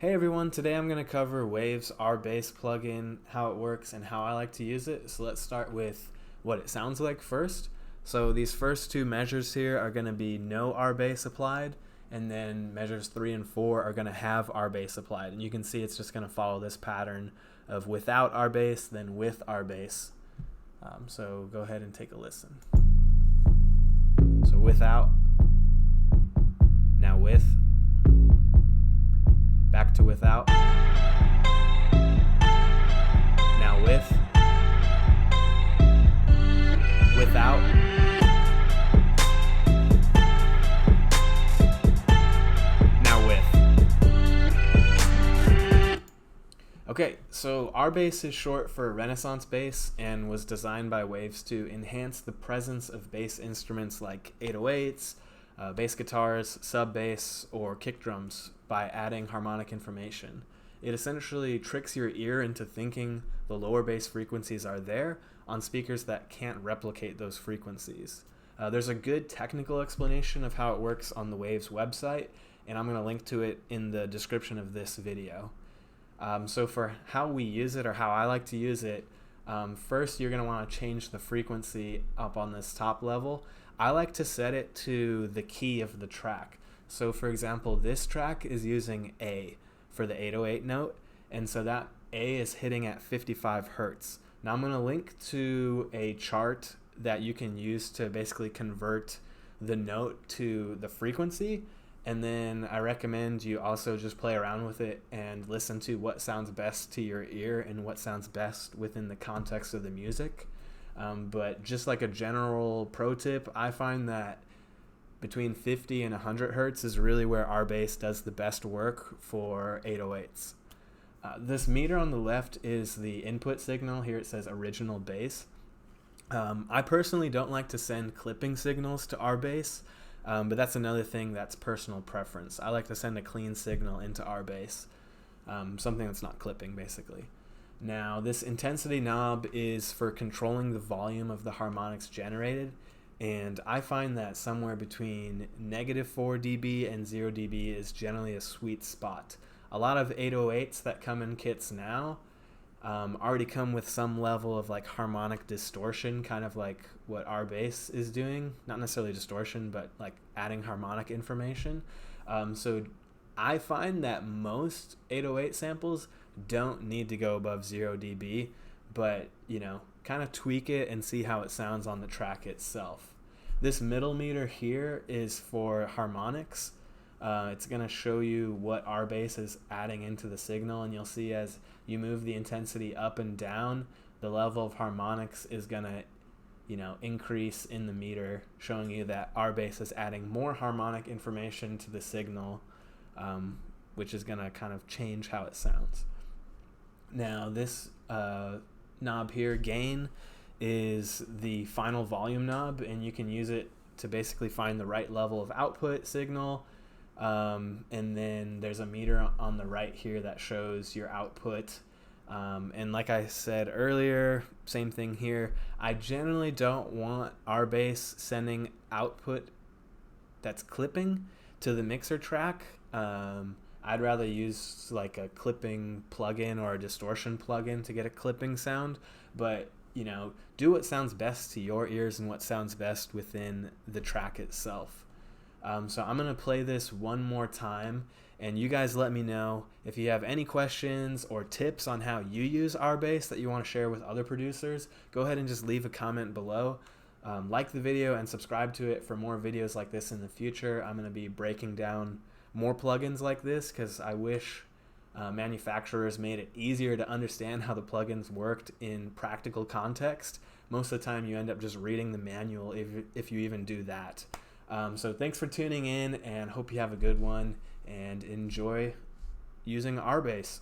Hey everyone, today I'm going to cover Waves Rbass plugin, how it works and how I like to use it. So let's start with what it sounds like first. So these first two measures here are going to be no Rbass applied, and then measures 3 and 4 are going to have Rbass applied. And you can see it's just going to follow this pattern of without Rbass, then with Rbass. So go ahead and take a listen. So without, now with, back to without, now with, without, now with. Okay, so Rbass is short for Renaissance bass and was designed by Waves to enhance the presence of bass instruments like 808s, bass guitars, sub bass, or kick drums by adding harmonic information. It essentially tricks your ear into thinking the lower bass frequencies are there on speakers that can't replicate those frequencies. There's a good technical explanation of how it works on the Waves website, and I'm going to link to it in the description of this video. So for how we use it, or how I like to use it, first you're going to want to change the frequency up on this top level. I like to set it to the key of the track. So for example, this track is using A for the 808 note, and so that A is hitting at 55 Hertz. Now I'm going to link to a chart that you can use to basically convert the note to the frequency, and then I recommend you also just play around with it and listen to what sounds best to your ear and what sounds best within the context of the music. But just like a general pro tip, I find that between 50 and 100 Hertz is really where Rbass does the best work for 808s. This meter on the left is the input signal. Here it says original bass. I personally don't like to send clipping signals to Rbass, but that's another thing that's personal preference. I like to send a clean signal into Rbass, something that's not clipping basically. Now this intensity knob is for controlling the volume of the harmonics generated, and I find that somewhere between -4 dB and 0 dB is generally a sweet spot. A lot of 808s that come in kits now already come with some level of like harmonic distortion, kind of like what Rbass is doing. Not necessarily distortion, but like adding harmonic information. So I find that most 808 samples don't need to go above 0 dB, but you know, kind of tweak it and see how it sounds on the track itself. This middle meter here is for harmonics. It's going to show you what Rbass is adding into the signal, and you'll see as you move the intensity up and down, the level of harmonics is going to, you know, increase in the meter, showing you that Rbass is adding more harmonic information to the signal, which is going to kind of change how it sounds. Now this knob here, gain, is the final volume knob, and you can use it to basically find the right level of output signal. And then there's a meter on the right here that shows your output. And like I said earlier, same thing here. I generally don't want Rbass sending output that's clipping to the mixer track. I'd rather use like a clipping plugin or a distortion plugin to get a clipping sound, but you know, do what sounds best to your ears and what sounds best within the track itself. So I'm going to play this one more time, and you guys let me know if you have any questions or tips on how you use Rbass that you want to share with other producers. Go ahead and just leave a comment below. Like the video and subscribe to it for more videos like this in the future. I'm going to be breaking down more plugins like this because I wish manufacturers made it easier to understand how the plugins worked in practical context. Most of the time you end up just reading the manual if you even do that. So thanks for tuning in, and hope you have a good one and enjoy using Rbass.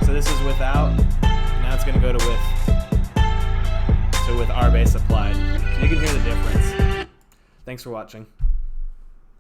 So this is without, now it's going to go to with. So with Rbass applied. So you can hear the difference. Thanks for watching.